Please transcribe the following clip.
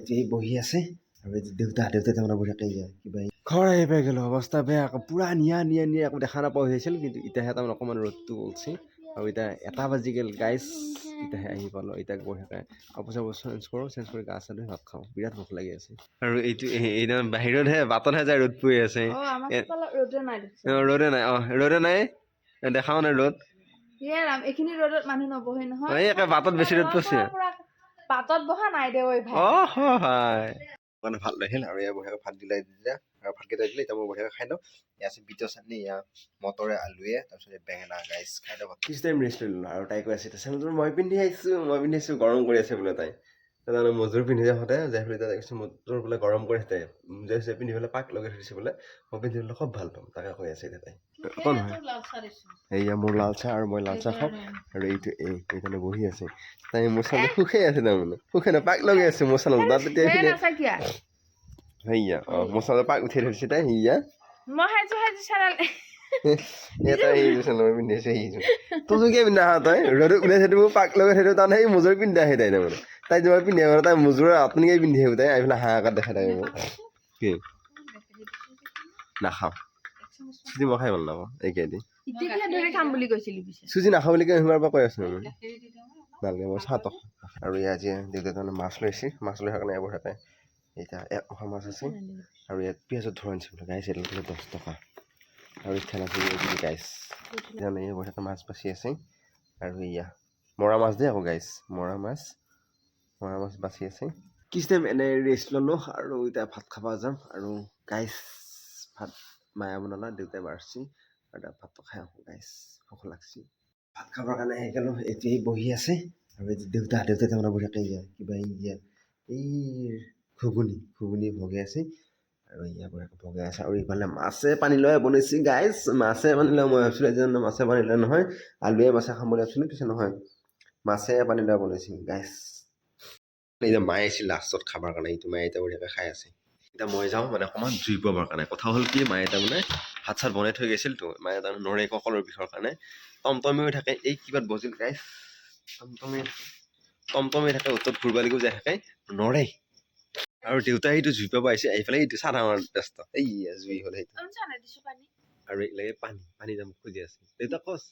এতিয়া বহি আছে আৰু দেউতা তাৰমানে বঢ়িয়াকৈ কিবা ঘৰ আহি পাই গ'লো অৱস্থা বেয়া আকৌ পূৰা নিয়া আকৌ দেখা নাপাওঁ হৈছিল কিন্তু এতিয়াহে তাৰমানে অকণমান ৰ'দটো ওলছে আৰু এতিয়া 1 বাজি গ'ল গাইজ এতিয়াহে আহি পালোঁ এতিয়া বঢ়িয়াকৈ কাপোৰ চাপোৰ চেঞ্জ কৰি গা চা ধুই ভাত খাওঁ বিৰাট ভোক লাগি আছে আৰু এইটো বাহিৰতহে বাটতহে যায় ৰ'দ পৰি আছে ৰ'দে নাই দেখাও নাই ৰ'দ এইখিনি ৰ'দত মানুহ নবহে নহয় এই বাটত বেছি ৰ'দ পৰিছে বাটত বহা নাই দে ঐ ভাই মানে ভাল লাগিল আৰু এয়া বঢ়িয়াকৈ ভাত দিলে দিলে আৰু ভাতকেইটা দিলে এতিয়া মই বঢ়িয়াকৈ খাই লওঁ এয়া আছে বিটৰ চাটনি এয়া মটৰে আলুৱে তাৰপিছত বেঙেনা গাইছ খাই লওঁ কিছু টাইম ৰেষ্ট লৈ ল'লোঁ আৰু তাই কৈ আছে চেনেলটো মই পিন্ধি আহিছোঁ গৰম কৰি আছে বোলে তাই তাৰমানে মজুৰ পিন্ধি যাওঁতে যাই পেলাই তাই কৈছে মজুৰ বোলে গৰম কৰি তাই যে পিন্ধি পেলাই পাক লগাই থৈছে বোলে মই পিন্ধি পেলাই খুব ভাল পাম তাকে কৈ আছে এতিয়া তাই একো নহয় এয়া মোৰ লাল চাহ আৰু মই লাল চাহ খাওঁ আৰু এইফালে বহি আছে তাই মোৰ চালে সুখেই আছে তাৰমানে সুখে নাই পাক লগাই আছে মোৰ চালত তাত এতিয়া সেয়া মোৰ চালত পাক উঠাই থৈছে তাই সেয়া তোৰ কিয় পিন্ধা তই ৰ'দত ওলাই থাকো পাক লগাই থাকো তাত সেই মোজুৰ পিন্ধি আহে তাই তাৰমানে তাই যিমান পিন্ধি আহে তাই মোজোৰৰ আপুনিকে পিন্ধি আহিব তাই এইফালে হাঁহ আকাত দেখাই থাকে মোক কি নাখাওঁ চুজি মই খাই ভাল নাপাওঁ এইকেইদি চুজি নাখাওঁ বুলি সিবাৰ পৰা কৈ আছো মই নালাগে মই চাহ তক আৰু ইয়াত আজি দেউতাই তাৰমানে মাছ লৈছে মাছ লৈ কাৰণে এইবোৰ থাকে এতিয়া 1 মাছ আছে আৰু ইয়াত পিঁয়াজৰ ধৰ আনিছে বোলে গাইছ এইটো 10 টকা আৰু ইঠান আছে গাইছ এই বঢ়িয়াকৈ মাছ বাচি আছে আৰু এয়া মৰা মাছ দেই আকৌ গাইছ মৰা মাছ বাচি আছে কিছু টাইম এনেই ৰেষ্ট ল'লোঁ আৰু এতিয়া ভাত খাব যাম আৰু গাইছ ভাত মায়ে বনালা দেউতাই বাঢ়ছি আৰু এতিয়া ভাতটো খাই আহোঁ গাইছ ভোক লাগছি ভাত খাবৰ কাৰণে আহি গ'লোঁ এতিয়াই বহি আছে আৰু দেউতা তাৰমানে বঢ়িয়াকৈ কিবা এই ঘুগুনি ভগাই আছে আৰু ইয়াৰ বঢ়িয়াকৈ ভগাই আছে আৰু ইফালে মাছে পানী লৈ বনাইছে গাইছ মাছে পানী লৈ মই ভাবিছিলোঁ এজন মাছে পানী লৈ নহয় আলুৱে মাছে খাম বুলি ভাবিছিলোঁ পিছে নহয় মাছে পানী লৈ বনাইছে গাইছ এতিয়া মায়ে আহিছিল লাষ্টত খাবৰ কাৰণে এইটো মায়ে এতিয়া বঢ়িয়াকৈ খাই আছে এতিয়া মই যাওঁ মানে অকণমান জুই পাবৰ কাৰণে কথা হ'ল কি মায়ে তাৰমানে ভাত চাত বনাই থৈ গৈছিলতো মায়ে তাৰমানে নৰে কঁকালৰ বিষৰ কাৰণে টমটমেও থাকে এই কিবাত বজিল গাইছ টমটমে থাকে উত্তৰত ঘূৰিব লাগিব যাই থাকে নৰে আৰু দেউতাই সেইটো জুই পাব আহিছে আহি পেলাই এইটো চাহ ডাঙৰ ব্যস্ত এই জুই হ'ল সেইটো আৰু এইবিলাকে পানী যাম খুজি আছে দেউতা কচ